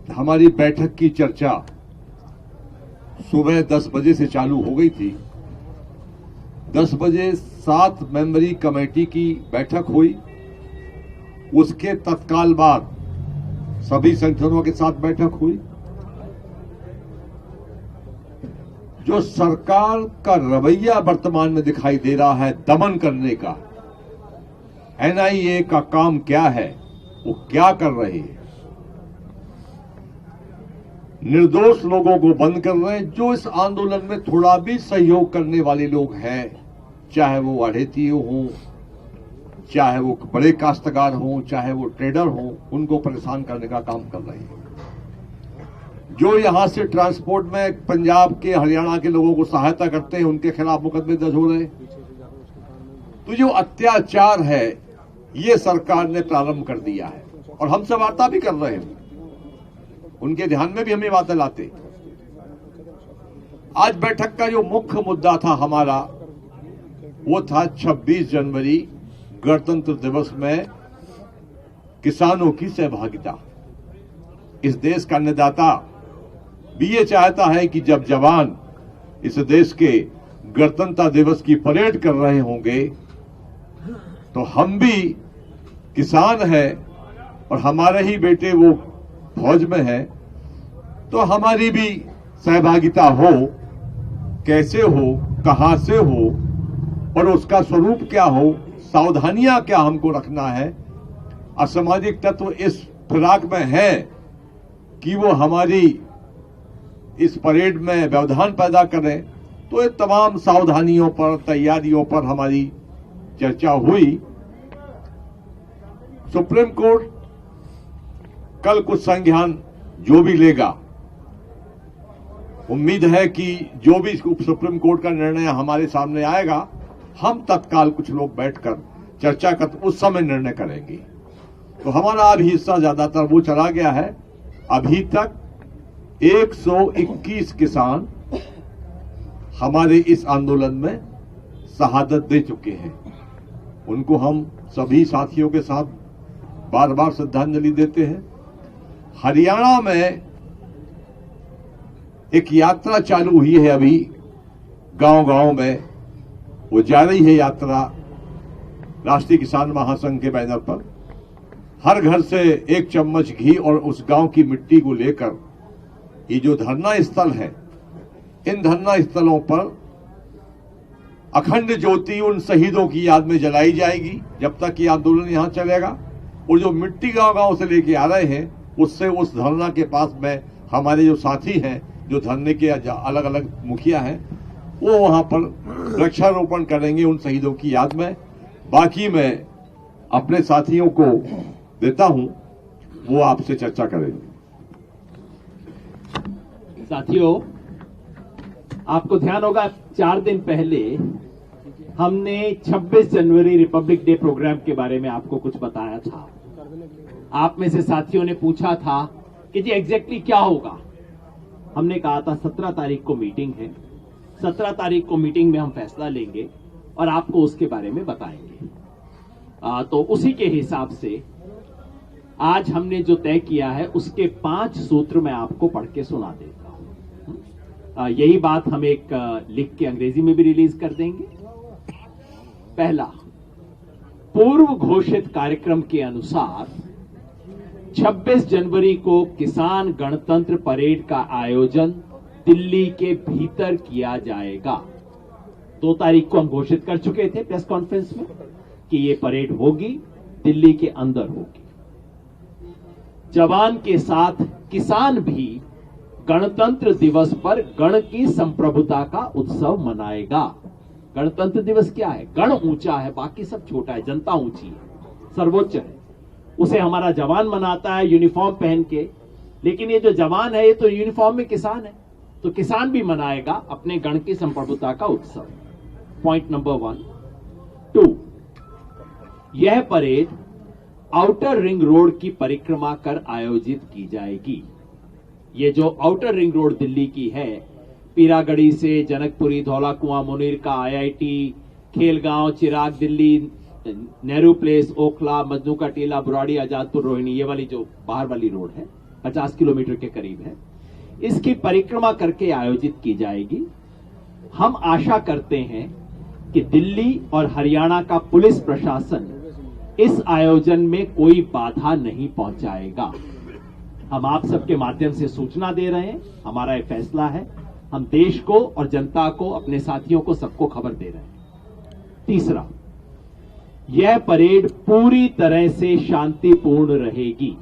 हमारी बैठक की चर्चा सुबह 10 बजे से चालू हो गई थी। 10 बजे 7 मेंबरी कमेटी की बैठक हुई। उसके तत्काल बाद सभी संगठनों के साथ बैठक हुई। जो सरकार का रवैया वर्तमान में दिखाई दे रहा है दमन करने का, एनआईए का काम क्या है, वो क्या कर रहे हैं, निर्दोष लोगों को बंद कर रहे हैं। जो इस आंदोलन में थोड़ा भी सहयोग करने वाले लोग हैं, चाहे वो अढ़ेती हों, चाहे वो बड़े काश्तकार हों, चाहे वो ट्रेडर हों, उनको परेशान करने का काम कर रहे हैं। जो यहां से ट्रांसपोर्ट में पंजाब के, हरियाणा के लोगों को सहायता करते हैं, उनके खिलाफ मुकदमे दर्ज हो रहे हैं। तो जो अत्याचार है ये सरकार ने प्रारंभ कर दिया है और हमसे वार्ता भी कर रहे हैं। उनके ध्यान में भी हमें बातें लाते। आज बैठक का जो मुख्य मुद्दा था हमारा, वो था 26 जनवरी गणतंत्र दिवस में किसानों की सहभागिता। इस देश का अन्नदाता भी ये चाहता है कि जब जवान इस देश के गणतंत्र दिवस की परेड कर रहे होंगे तो हम भी किसान हैं और हमारे ही बेटे वो फौज में है, तो हमारी भी सहभागिता हो। कैसे हो, कहां से हो और उसका स्वरूप क्या हो, सावधानियां क्या हमको रखना है। असामाजिक तत्व इस फिराक में है कि वो हमारी इस परेड में व्यवधान पैदा करें, तो ये तमाम सावधानियों पर, तैयारियों पर हमारी चर्चा हुई। सुप्रीम कोर्ट कल कुछ संज्ञान जो भी लेगा, उम्मीद है कि जो भी सुप्रीम कोर्ट का निर्णय हमारे सामने आएगा, हम तत्काल कुछ लोग बैठकर चर्चा कर उस समय निर्णय करेंगे। तो हमारा अभी हिस्सा ज्यादातर वो चला गया है। अभी तक 121 किसान हमारे इस आंदोलन में शहादत दे चुके हैं। उनको हम सभी साथियों के साथ बार बार श्रद्धांजलि देते हैं। हरियाणा में एक यात्रा चालू हुई है अभी गांव-गांव में, वो जा रही है यात्रा राष्ट्रीय किसान महासंघ के बैनर पर। हर घर से 1 चम्मच घी और उस गांव की मिट्टी को लेकर ये जो धरना स्थल है, इन धरना स्थलों पर अखंड ज्योति उन शहीदों की याद में जलाई जाएगी जब तक ये आंदोलन यहां चलेगा। और जो मिट्टी गांव-गांव से लेके आ रहे हैं, उससे उस धरना के पास में हमारे जो साथी हैं, जो धरने के अलग अलग मुखिया हैं, वो वहां पर वृक्षारोपण करेंगे उन शहीदों की याद में। बाकी मैं अपने साथियों को देता हूं, वो आपसे चर्चा करेंगे। साथियों, आपको ध्यान होगा 4 दिन पहले हमने 26 जनवरी रिपब्लिक डे प्रोग्राम के बारे में आपको कुछ बताया था। आप में से साथियों ने पूछा था कि जी एग्जैक्टली क्या होगा। हमने कहा था 17 तारीख को मीटिंग है, 17 तारीख को मीटिंग में हम फैसला लेंगे और आपको उसके बारे में बताएंगे। तो उसी के हिसाब से आज हमने जो तय किया है उसके 5 सूत्र मैं आपको पढ़ के सुना देता हूं। यही बात हम एक लिख के अंग्रेजी में भी रिलीज कर देंगे। पहला, पूर्व घोषित कार्यक्रम के अनुसार 26 जनवरी को किसान गणतंत्र परेड का आयोजन दिल्ली के भीतर किया जाएगा। 2 तारीख को हम घोषित कर चुके थे प्रेस कॉन्फ्रेंस में कि ये परेड होगी, दिल्ली के अंदर होगी। जवान के साथ किसान भी गणतंत्र दिवस पर गण की संप्रभुता का उत्सव मनाएगा। गणतंत्र दिवस क्या है? गण ऊंचा है, बाकी सब छोटा है, जनता ऊंची है, सर्वोच्च है। उसे हमारा जवान मनाता है यूनिफॉर्म पहन के, लेकिन ये जो जवान है ये तो यूनिफॉर्म में किसान है, तो किसान भी मनाएगा अपने गण की संप्रभुता का उत्सव। Point number 1। 2, यह परेड आउटर रिंग रोड की परिक्रमा कर आयोजित की जाएगी। ये जो आउटर रिंग रोड दिल्ली की है, पीरागढ़ी से जनकपुरी, धौला कुआं, मुनीरका, आईआईटी, खेलगांव, चिराग दिल्ली, नेहरू प्लेस, ओखला, मजनू का टीला, बुराड़ी, आजादपुर, रोहिणी, ये वाली जो बाहर वाली रोड है, 50 किलोमीटर के करीब है। इसकी परिक्रमा करके आयोजित की जाएगी। हम आशा करते हैं कि दिल्ली और हरियाणा का पुलिस प्रशासन इस आयोजन में कोई बाधा नहीं पहुंचाएगा। हम आप सबके माध्यम से सूचना दे रहे हैं, हमारा यह फैसला है। हम देश को और जनता को, अपने साथियों को, सबको खबर दे रहे हैं। तीसरा, यह परेड पूरी तरह से शांतिपूर्ण रहेगी।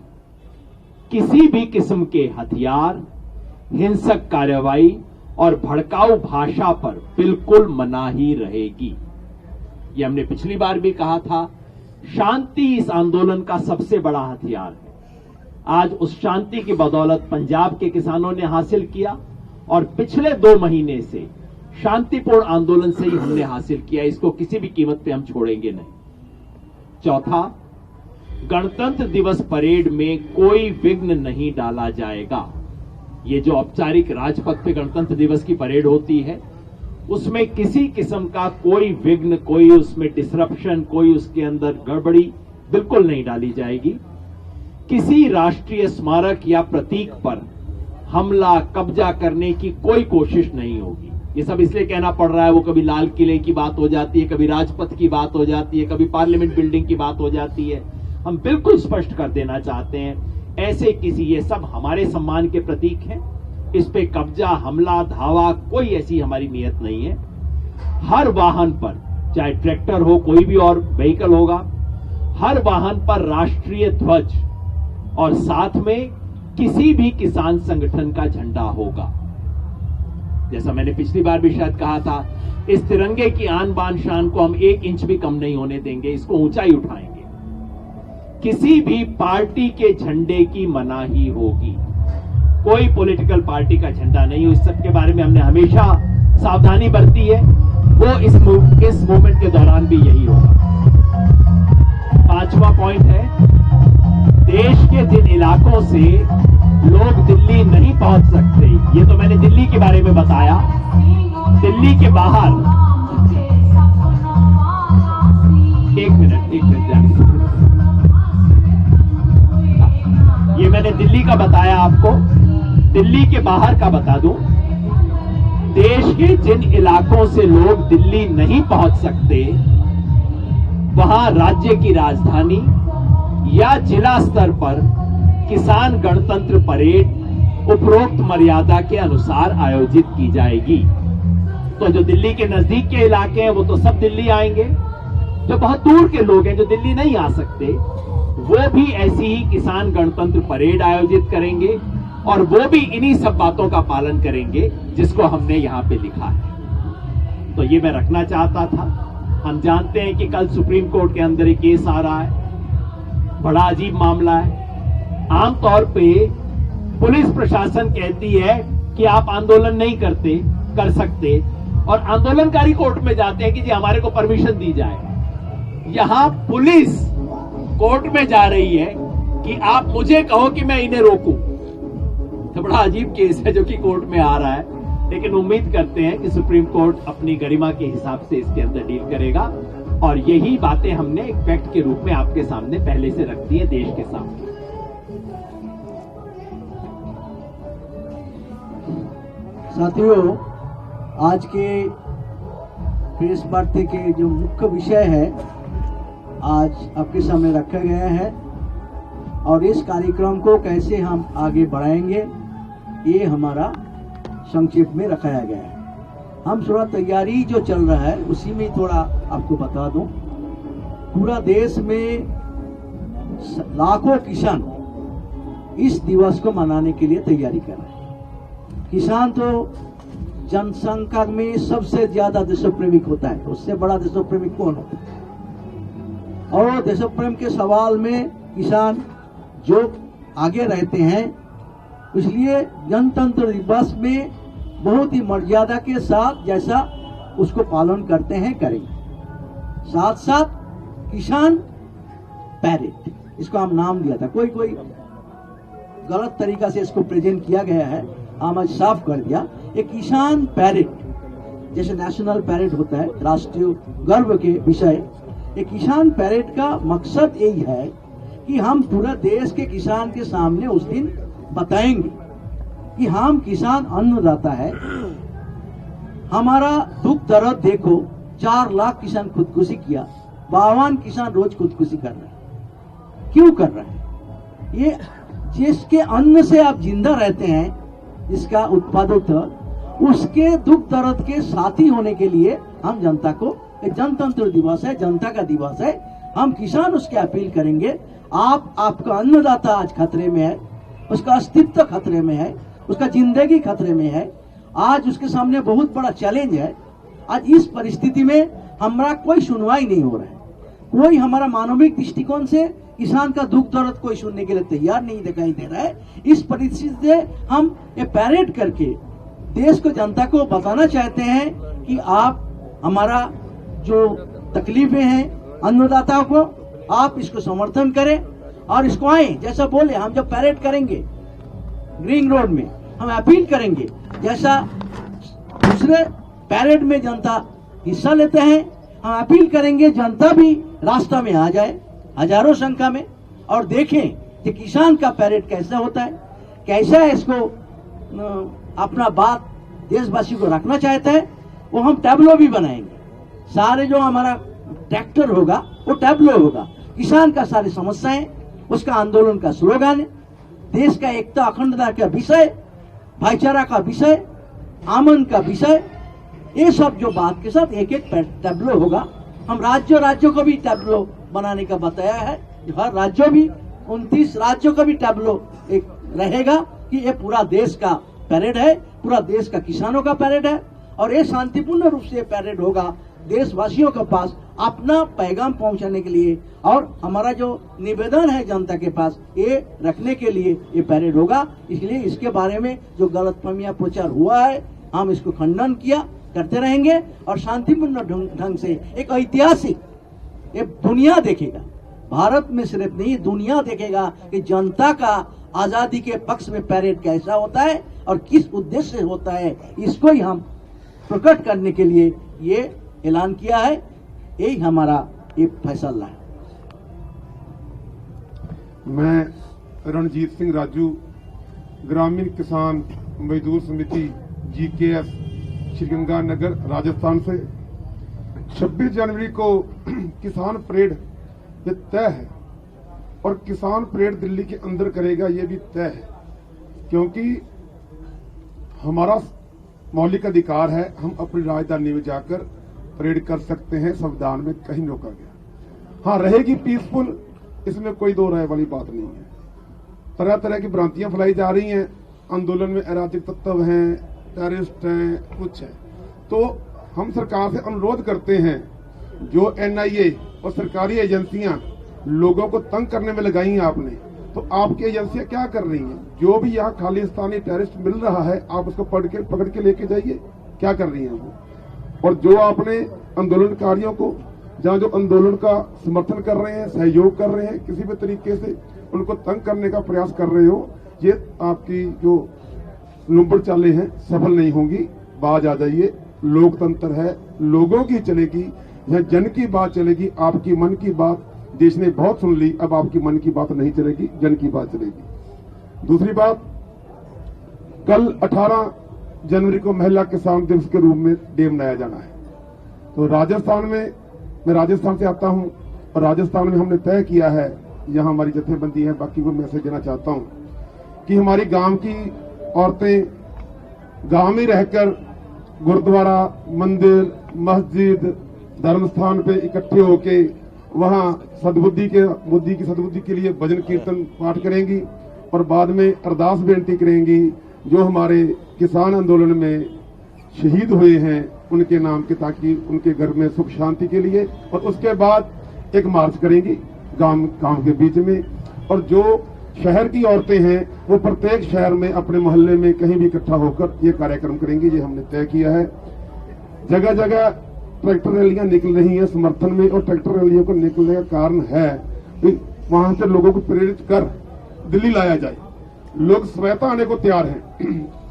किसी भी किस्म के हथियार, हिंसक कार्रवाई और भड़काऊ भाषा पर बिल्कुल मनाही रहेगी। ये हमने पिछली बार भी कहा था। शांति इस आंदोलन का सबसे बड़ा हथियार है। आज उस शांति की बदौलत पंजाब के किसानों ने हासिल किया और पिछले 2 महीने से शांतिपूर्ण आंदोलन से ही हमने हासिल किया। इसको किसी भी कीमत पे हम छोड़ेंगे नहीं। चौथा, गणतंत्र दिवस परेड में कोई विघ्न नहीं डाला जाएगा। ये जो औपचारिक राजपथ पे गणतंत्र दिवस की परेड होती है, उसमें किसी किस्म का कोई विघ्न, कोई उसमें डिसरप्शन, कोई उसके अंदर गड़बड़ी बिल्कुल नहीं डाली जाएगी। किसी राष्ट्रीय स्मारक या प्रतीक पर हमला, कब्जा करने की कोई कोशिश नहीं होगी। ये सब इसलिए कहना पड़ रहा है, वो कभी लाल किले की बात हो जाती है, कभी राजपथ की बात हो जाती है, कभी पार्लियामेंट बिल्डिंग की बात हो जाती है। हम बिल्कुल स्पष्ट कर देना चाहते हैं, ऐसे किसी, ये सब हमारे सम्मान के प्रतीक हैं। इस पे कब्जा, हमला, धावा, कोई ऐसी हमारी नियत नहीं है। हर वाहन पर, चाहे ट्रैक्टर हो, कोई भी और व्हीकल होगा, हर वाहन पर राष्ट्रीय ध्वज और साथ में किसी भी किसान संगठन का झंडा होगा। जैसा मैंने पिछली बार भी शायद कहा था, इस तिरंगे की आन बान शान को हम 1 इंच भी कम नहीं होने देंगे, इसको ऊंचाई उठाएंगे। किसी भी पार्टी के झंडे की मनाही होगी। कोई पॉलिटिकल पार्टी का झंडा नहीं हो। इस सब के बारे में हमने हमेशा सावधानी बरती है, वो इस मूवमेंट के दौरान भी यही होगा। 5वां पॉइंट है, देश के जिन इलाकों से लोग दिल्ली नहीं पहुंच सकते, ये तो मैंने दिल्ली के बारे में बताया। दिल्ली के बाहर, एक मिनट ये मैंने दिल्ली का बताया आपको। दिल्ली के बाहर का बता दूं, देश के जिन इलाकों से लोग दिल्ली नहीं पहुंच सकते, वहां राज्य की राजधानी या जिला स्तर पर किसान गणतंत्र परेड उपरोक्त मर्यादा के अनुसार आयोजित की जाएगी। तो जो दिल्ली के नजदीक के इलाके हैं, वो तो सब दिल्ली आएंगे। जो बहुत दूर के लोग हैं, जो दिल्ली नहीं आ सकते, वो भी ऐसी ही किसान गणतंत्र परेड आयोजित करेंगे और वो भी इन्हीं सब बातों का पालन करेंगे जिसको हमने यहां पे लिखा है। तो ये मैं रखना चाहता था। हम जानते हैं कि कल सुप्रीम कोर्ट के अंदर एक केस आ रहा है, बड़ा अजीब मामला है। आमतौर पे पुलिस प्रशासन कहती है कि आप आंदोलन नहीं कर सकते, और आंदोलनकारी कोर्ट में जाते हैं कि जी हमारे को परमिशन दी जाए। यहां पुलिस कोर्ट में जा रही है कि आप मुझे कहो कि मैं इन्हें रोकूं। तो बड़ा अजीब केस है जो कि कोर्ट में आ रहा है, लेकिन उम्मीद करते हैं कि सुप्रीम कोर्ट अपनी गरिमा के हिसाब से इसके अंदर डील करेगा। और यही बातें हमने एक फैक्ट के रूप में आपके सामने पहले से रख दी है, देश के सामने। साथियों, आज के प्रेस वार्ता के जो मुख्य विषय है आज आपके सामने रखा गया है, और इस कार्यक्रम को कैसे हम आगे बढ़ाएंगे ये हमारा संक्षेप में रखाया गया है। हम थोड़ा तैयारी जो चल रहा है उसी में थोड़ा आपको बता दूं। पूरा देश में लाखों किसान इस दिवस को मनाने के लिए तैयारी कर रहे हैं। किसान तो जनसंख्या में सबसे ज्यादा देशप्रेमिक होता है, उससे बड़ा देशप्रेमिक कौन होता है? और देशप्रेम के सवाल में किसान जो आगे रहते हैं, इसलिए गणतंत्र दिवस में बहुत ही मर्यादा के साथ जैसा उसको पालन करते हैं करेंगे। साथ साथ किसान पैरेड, इसको हम नाम दिया था, कोई गलत तरीका से इसको प्रेजेंट किया गया है, हम आज साफ कर दिया। एक किसान पैरेड जैसे नेशनल पैरेड होता है, राष्ट्रीय गर्व के विषय, एक किसान पैरेड का मकसद यही है कि हम पूरा देश के किसान के सामने उस दिन बताएंगे कि हम किसान अन्नदाता है, हमारा दुख दर्द देखो, 4 लाख किसान खुदकुशी किया, 52 किसान रोज खुदकुशी कर रहे हैं। क्यों कर रहे हैं? ये जिसके अन्न से आप जिंदा रहते हैं, जिसका उत्पादक उसके दुख दर्द के साथी होने के लिए हम जनता को, जनतंत्र दिवस है, जनता का दिवस है, हम किसान उसके अपील करेंगे। आपका अन्नदाता आज खतरे में है, उसका अस्तित्व खतरे में है, उसका जिंदगी खतरे में है। आज उसके सामने बहुत बड़ा चैलेंज है। आज इस परिस्थिति में हमारा कोई सुनवाई नहीं हो रहा है, कोई हमारा मानविक दृष्टिकोण से किसान का दुख दर्द कोई सुनने के लिए तैयार नहीं दिखाई दे रहा है। इस परिस्थिति से हम ये पैरेड करके देश को, जनता को बताना चाहते हैं कि आप हमारा जो तकलीफें हैं अन्नदाताओं को, आप इसको समर्थन करें और इसको आए। जैसा बोले, हम जब पैरेड करेंगे ग्रीन रोड में, हम अपील करेंगे, जैसा दूसरे पैरेड में जनता हिस्सा लेते हैं, हम अपील करेंगे जनता भी रास्ता में आ जाए हजारों संख्या में और देखें कि किसान का पैरेड कैसा होता है, कैसा है। इसको अपना बात देशवासी को रखना चाहता है, वो हम टैबलो भी बनाएंगे। सारे जो हमारा ट्रैक्टर होगा वो टैबलो होगा, किसान का सारी समस्याएं, उसका आंदोलन का स्लोगन, देश का एकता अखंडता का विषय, भाईचारा का विषय, आमन का विषय, ये सब जो बात के साथ एक एक टैबलो होगा। हम राज्यों को भी टैबलो बनाने का बताया है। हर राज्यों भी 29 राज्यों का भी टैबलो एक रहेगा कि ये पूरा देश का पैरेड है, पूरा देश का किसानों का पैरेड है और ये शांतिपूर्ण रूप से पैरेड होगा देशवासियों के पास अपना पैगाम पहुंचाने के लिए। और हमारा जो निवेदन है जनता के पास, ये रखने के लिए ये पैरेड होगा। इसलिए इसके बारे में जो गलतफहमियां प्रचार हुआ है, हम इसको खंडन करते रहेंगे और शांतिपूर्ण ढंग से एक ऐतिहासिक, ये दुनिया देखेगा, भारत में सिर्फ नहीं दुनिया देखेगा कि जनता का आजादी के पक्ष में पैरेड कैसा होता है और किस उद्देश्य से होता है। इसको ही हम प्रकट करने के लिए ये ऐलान किया है, यही हमारा एक फैसला है। मैं रणजीत सिंह राजू, ग्रामीण किसान मजदूर समिति GKS श्रीगंगानगर राजस्थान से 26 जनवरी को किसान परेड ये तय है और किसान परेड दिल्ली के अंदर करेगा ये भी तय है, क्योंकि हमारा मौलिक अधिकार है, हम अपनी राजधानी में जाकर परेड कर सकते हैं, संविधान में कहीं रोका गया। हाँ, रहेगी पीसफुल, इसमें कोई दो राय वाली बात नहीं है। तरह तरह की भ्रांतियां फैलाई जा रही हैं, आंदोलन में अराजक तत्व हैं, टेररिस्ट हैं, कुछ है। तो हम सरकार से अनुरोध करते हैं, जो NIA और सरकारी एजेंसियां लोगों को तंग करने में लगाई हैं आपने, तो आपकी एजेंसियां क्या कर रही हैं? जो भी यहाँ खालिस्तानी टेररिस्ट मिल रहा है, आप उसको पकड़ के लेके जाइए, क्या कर रही हैं वो? और जो आपने आंदोलनकारियों को, जहाँ जो आंदोलन का समर्थन कर रहे हैं, सहयोग कर रहे हैं, किसी भी तरीके से उनको तंग करने का प्रयास कर रहे हो, ये आपकी जो लुम्बड़ चालें हैं सफल नहीं होंगी। बाज आ जाइए, लोकतंत्र है, लोगों की चलेगी, यहाँ जन की बात चलेगी। आपकी मन की बात देश ने बहुत सुन ली, अब आपकी मन की बात नहीं चलेगी, जन की बात चलेगी। दूसरी बात, कल 18 जनवरी को महिला किसान दिवस के रूप में डे मनाया जाना है। तो राजस्थान में, मैं राजस्थान से आता हूं और राजस्थान में हमने तय किया है, यहाँ हमारी जथेबंदी है, बाकी को मैसेज देना चाहता हूं कि हमारी गांव की औरतें गांव में रहकर गुरुद्वारा, मंदिर, मस्जिद, धर्म स्थान पे इकट्ठे होके वहां बुद्धि की सद्बुद्धि के लिए भजन कीर्तन पाठ करेंगी और बाद में अरदास बेनती करेंगी, जो हमारे किसान आंदोलन में शहीद हुए हैं उनके नाम के, ताकि उनके घर में सुख शांति के लिए। और उसके बाद एक मार्च करेंगी गांव के बीच में। और जो शहर की औरतें हैं वो प्रत्येक शहर में, अपने मोहल्ले में कहीं भी इकट्ठा होकर ये कार्यक्रम करेंगी, ये हमने तय किया है। जगह जगह ट्रैक्टर रैलियां निकल रही हैं समर्थन में, और ट्रैक्टर रैलियों को निकलने का कारण है वहां से लोगों को प्रेरित कर दिल्ली लाया जाए। लोग स्वतः आने को तैयार हैं।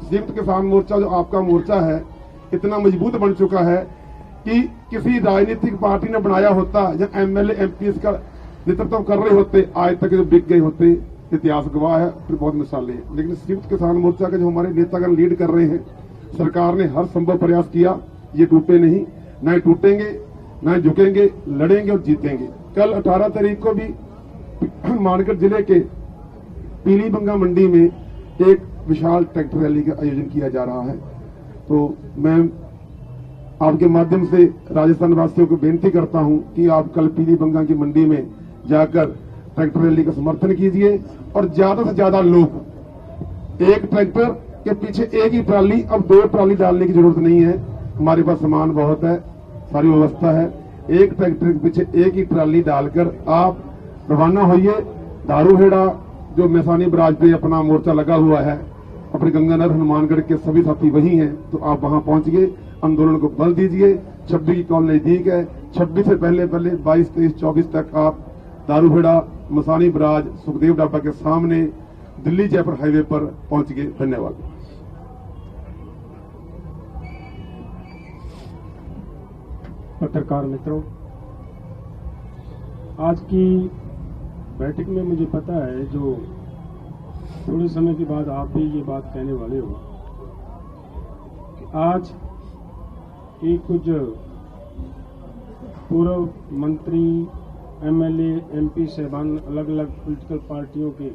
संयुक्त किसान मोर्चा जो आपका मोर्चा है इतना मजबूत बन चुका है कि किसी राजनीतिक पार्टी ने बनाया होता या MLA MPs का नेतृत्व कर रहे होते, आज तक जो बिक गए होते, इतिहास गवाह है, फिर बहुत मिसालें हैं। लेकिन संयुक्त किसान मोर्चा के जो हमारे नेतागण लीड कर रहे हैं, सरकार ने हर संभव प्रयास किया, ये टूटे नहीं, न ही टूटेंगे, न ही झुकेंगे, लड़ेंगे और जीतेंगे। कल 18 तारीख को भी मानगढ़ जिले के पीलीबंगा मंडी में एक विशाल ट्रैक्टर रैली का आयोजन किया जा रहा है। तो मैं आपके माध्यम से राजस्थान वासियों को बेनती करता हूं कि आप कल पीलीबंगा की मंडी में जाकर ट्रैक्टर रैली का समर्थन कीजिए और ज्यादा से ज्यादा लोग, एक ट्रैक्टर के पीछे एक ही ट्राली, अब 2 ट्राली डालने की जरूरत नहीं है, हमारे पास सामान बहुत है, सारी व्यवस्था है। एक ट्रैक्टर के पीछे एक ही ट्राली डालकर आप रवाना होइए। दारूहेड़ा जो मैसानी बराज पे अपना मोर्चा लगा हुआ है, अपने गंगानगर हनुमानगढ़ के सभी साथी वही हैं, तो आप वहां पहुंचिए, आंदोलन को बल दीजिए। 26 की कॉल नजदीक है, 26 से पहले 22, 23, 24 तक आप दारूहेड़ा, मसानी बराज, सुखदेव ढाबा के सामने दिल्ली जयपुर हाईवे पर पहुंचिए। धन्यवाद। पत्रकार मित्रों, आज की बैठक में मुझे पता है, जो थोड़े समय के बाद आप भी ये बात कहने वाले हो कि आज एक कुछ पूर्व मंत्री, एमएलए, एमपी साहबान, अलग अलग पॉलिटिकल पार्टियों के,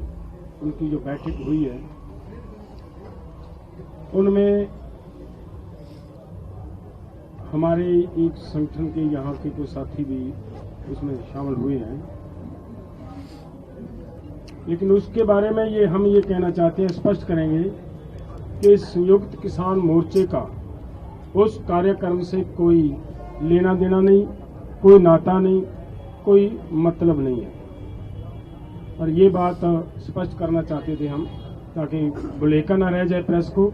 उनकी जो बैठक हुई है, उनमें हमारे एक संगठन के यहाँ के कुछ साथी भी उसमें शामिल हुए हैं। लेकिन उसके बारे में हम ये कहना चाहते हैं, स्पष्ट करेंगे कि संयुक्त किसान मोर्चे का उस कार्यक्रम से कोई लेना देना नहीं, कोई नाता नहीं, कोई मतलब नहीं है। और ये बात स्पष्ट करना चाहते थे हम, ताकि बुलेका ना रह जाए प्रेस को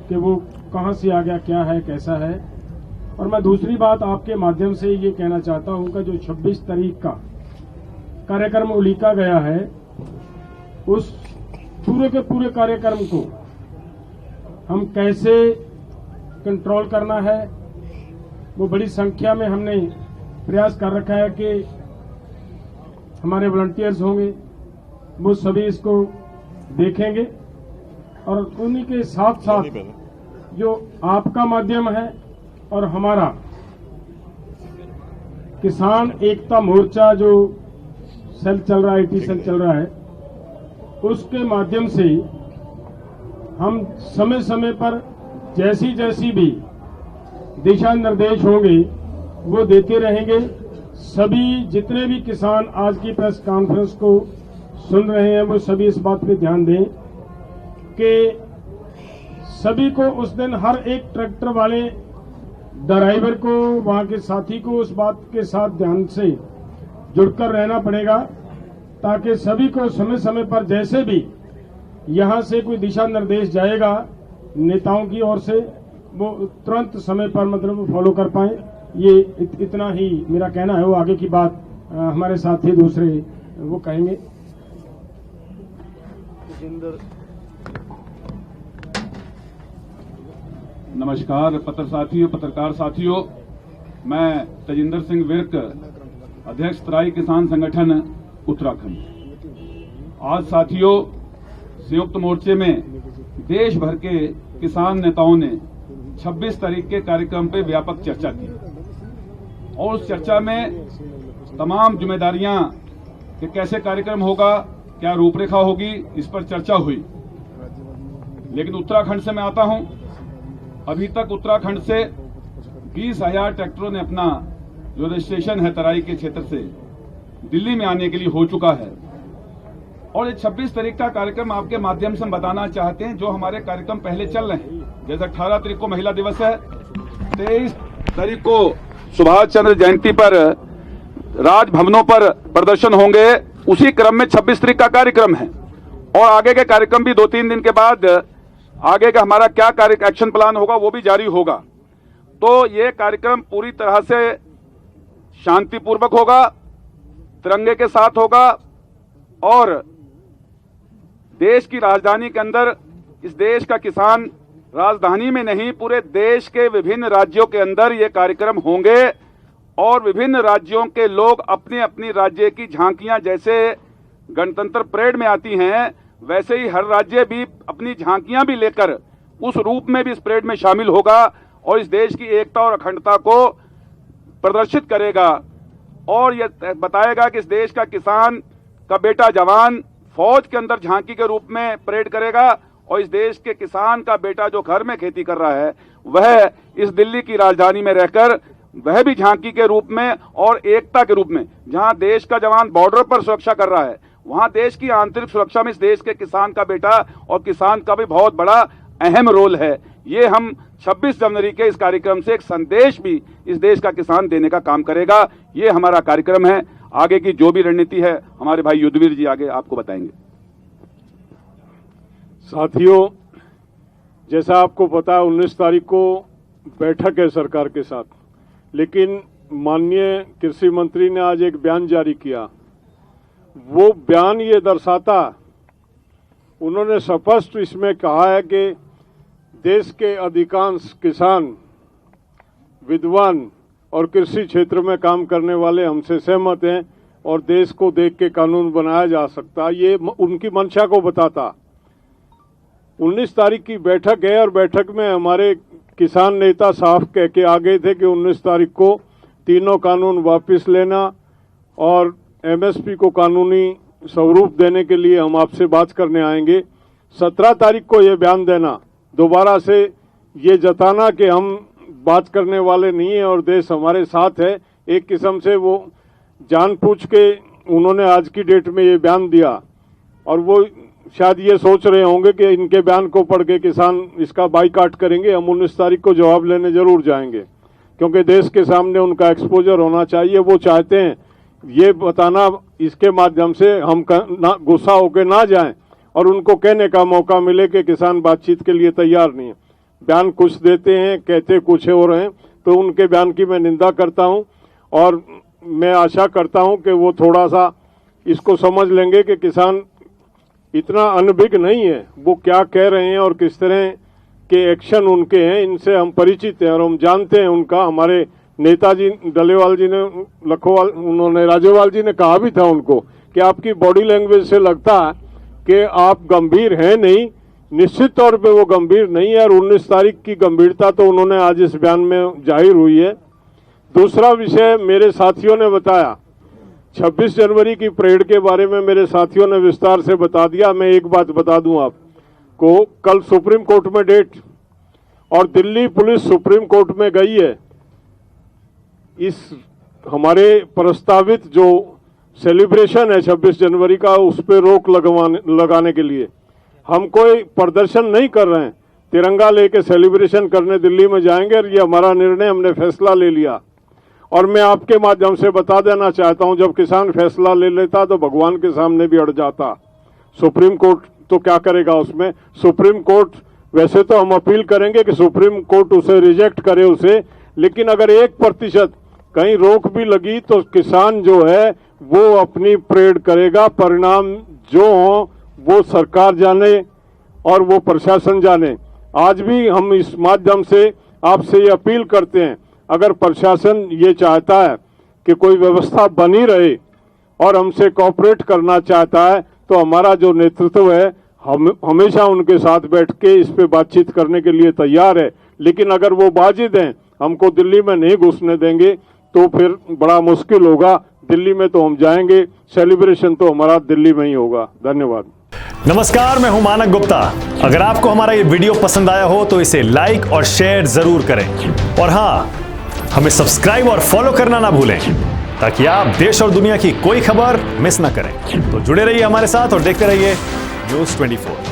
कि वो कहाँ से आ गया, क्या है, कैसा है। और मैं दूसरी बात आपके माध्यम से ये कहना चाहता हूं कि जो 26 तारीख का कार्यक्रम उलीका गया है, उस पूरे के पूरे कार्यक्रम को हम कैसे कंट्रोल करना है, वो बड़ी संख्या में हमने प्रयास कर रखा है कि हमारे वॉलंटियर्स होंगे, वो सभी इसको देखेंगे। और उन्हीं के साथ साथ जो आपका माध्यम है और हमारा किसान एकता मोर्चा जो सेल चल रहा है, IT सेल चल रहा है, उसके माध्यम से हम समय समय पर जैसी जैसी भी दिशा निर्देश होंगे वो देते रहेंगे। सभी जितने भी किसान आज की प्रेस कॉन्फ्रेंस को सुन रहे हैं, वो सभी इस बात पे ध्यान दें कि सभी को उस दिन हर एक ट्रैक्टर वाले ड्राइवर को, वहां के साथी को उस बात के साथ ध्यान से जुड़कर रहना पड़ेगा, ताकि सभी को समय समय पर जैसे भी यहां से कोई दिशा निर्देश जाएगा नेताओं की ओर से, वो तुरंत समय पर मतलब फॉलो कर पाए। ये इतना ही मेरा कहना है। वो आगे की बात हमारे साथी दूसरे वो कहेंगे। नमस्कार पत्रकार साथियों, मैं तजिंदर सिंह विर्क, अध्यक्ष तराई किसान संगठन उत्तराखंड। आज साथियों, संयुक्त मोर्चे में देश भर के किसान नेताओं ने 26 तारीख के कार्यक्रम पे व्यापक चर्चा की और उस चर्चा में तमाम जिम्मेदारियां कि कैसे कार्यक्रम होगा, क्या रूपरेखा होगी, इस पर चर्चा हुई। लेकिन उत्तराखंड से मैं आता हूं, अभी तक उत्तराखंड से 20,000 ट्रैक्टरों ने अपना जो रजिस्ट्रेशन है तराई के क्षेत्र से दिल्ली में आने के लिए हो चुका है। और ये 26 तारीख का कार्यक्रम आपके माध्यम से हम बताना चाहते हैं, जो हमारे कार्यक्रम पहले चल रहे हैं। जैसे 18 तारीख को महिला दिवस है, 23 तारीख को सुभाष चंद्र जयंती पर राजभवनों पर प्रदर्शन होंगे, उसी क्रम में 26 तारीख का कार्यक्रम है। और आगे के कार्यक्रम भी 2-3 दिन के बाद आगे का हमारा क्या एक्शन प्लान होगा वो भी जारी होगा। तो ये कार्यक्रम पूरी तरह से शांतिपूर्वक होगा, तिरंगे के साथ होगा और देश की राजधानी के अंदर, इस देश का किसान राजधानी में नहीं पूरे देश के विभिन्न राज्यों के अंदर ये कार्यक्रम होंगे और विभिन्न राज्यों के लोग अपने अपनी राज्य की झांकियां जैसे गणतंत्र परेड में आती हैं, वैसे ही हर राज्य भी अपनी झांकियां भी लेकर उस रूप में भी इस परेड में शामिल होगा और इस देश की एकता और अखंडता को प्रदर्शित करेगा और यह बताएगा कि इस देश का किसान का बेटा जवान फौज के अंदर झांकी के रूप में परेड करेगा और इस देश के किसान का बेटा जो घर में खेती कर रहा है वह इस दिल्ली की राजधानी में रहकर वह भी झांकी के रूप में और एकता के रूप में, जहां देश का जवान बॉर्डर पर सुरक्षा कर रहा है, वहां देश की आंतरिक सुरक्षा में इस देश के किसान का बेटा और किसान का भी बहुत बड़ा अहम रोल है। ये हम 26 जनवरी के इस कार्यक्रम से एक संदेश भी इस देश का किसान देने का काम करेगा। ये हमारा कार्यक्रम है। आगे की जो भी रणनीति है हमारे भाई युद्धवीर जी आगे आपको बताएंगे। साथियों, जैसा आपको पता है 19 तारीख को बैठक है सरकार के साथ, लेकिन माननीय कृषि मंत्री ने आज एक बयान जारी किया। वो बयान ये दर्शाता, उन्होंने स्पष्ट इसमें कहा है कि देश के अधिकांश किसान, विद्वान और कृषि क्षेत्र में काम करने वाले हमसे सहमत हैं और देश को देख के कानून बनाया जा सकता। ये उनकी मंशा को बताता। 19 तारीख की बैठक है और बैठक में हमारे किसान नेता साफ कह के आ गए थे कि 19 तारीख को तीनों कानून वापस लेना और एमएसपी को कानूनी स्वरूप देने के लिए हम आपसे बात करने आएंगे। 17 तारीख को ये बयान देना, दोबारा से ये जताना कि हम बात करने वाले नहीं है और देश हमारे साथ है। एक किस्म से वो जानबूझ के उन्होंने आज की डेट में ये बयान दिया और वो शायद ये सोच रहे होंगे कि इनके बयान को पढ़ के किसान इसका बाइकाट करेंगे। हम 19 तारीख को जवाब लेने जरूर जाएंगे क्योंकि देश के सामने उनका एक्सपोजर होना चाहिए। वो चाहते हैं ये बताना, इसके माध्यम से हम गुस्सा होकर ना जाएं और उनको कहने का मौका मिले कि किसान बातचीत के लिए तैयार नहीं है। बयान कुछ देते हैं, कहते कुछ हो रहे हैं, तो उनके बयान की मैं निंदा करता हूं और मैं आशा करता हूं कि वो थोड़ा सा इसको समझ लेंगे कि किसान इतना अनभिज्ञ नहीं है। वो क्या कह रहे हैं और किस तरह के एक्शन उनके हैं, इनसे हम परिचित हैं और हम जानते हैं उनका। हमारे नेताजी डलेवाल जी ने, लखोवाल, उन्होंने राजेवाल जी ने कहा भी था उनको कि आपकी बॉडी लैंग्वेज से लगता है कि आप गंभीर हैं नहीं। निश्चित तौर पे वो गंभीर नहीं है और 19 तारीख की गंभीरता तो उन्होंने आज इस बयान में जाहिर हुई है। दूसरा विषय मेरे साथियों ने बताया, 26 जनवरी की परेड के बारे में मेरे साथियों ने विस्तार से बता दिया। मैं एक बात बता दूं आपको, कल सुप्रीम कोर्ट में डेट और दिल्ली पुलिस सुप्रीम कोर्ट में गई है इस हमारे प्रस्तावित जो सेलिब्रेशन है 26 जनवरी का, उस पर रोक लगाने के लिए। हम कोई प्रदर्शन नहीं कर रहे हैं, तिरंगा लेके सेलिब्रेशन करने दिल्ली में जाएंगे और ये हमारा निर्णय, हमने फैसला ले लिया। और मैं आपके माध्यम से बता देना चाहता हूं, जब किसान फैसला ले लेता तो भगवान के सामने भी अड़ जाता। सुप्रीम कोर्ट तो क्या करेगा उसमें? सुप्रीम कोर्ट, वैसे तो हम अपील करेंगे कि सुप्रीम कोर्ट उसे रिजेक्ट करे उसे, लेकिन अगर 1% कहीं रोक भी लगी तो किसान जो है वो अपनी परेड करेगा। परिणाम जो हो वो सरकार जाने और वो प्रशासन जाने। आज भी हम इस माध्यम से आपसे ये अपील करते हैं, अगर प्रशासन ये चाहता है कि कोई व्यवस्था बनी रहे और हमसे कोऑपरेट करना चाहता है तो हमारा जो नेतृत्व है हम हमेशा उनके साथ बैठ के इस पे बातचीत करने के लिए तैयार है। लेकिन अगर वो बाजिद हैं, हमको दिल्ली में नहीं घुसने देंगे तो फिर बड़ा मुश्किल होगा। दिल्ली में तो हम जाएंगे, सेलिब्रेशन तो हमारा दिल्ली में ही होगा। धन्यवाद। नमस्कार, मैं हूं मानक गुप्ता। अगर आपको हमारा ये वीडियो पसंद आया हो तो इसे लाइक और शेयर जरूर करें और हाँ, हमें सब्सक्राइब और फॉलो करना ना भूलें ताकि आप देश और दुनिया की कोई खबर मिस ना करें। तो जुड़े रहिए हमारे साथ और देखते रहिए न्यूज़ 24।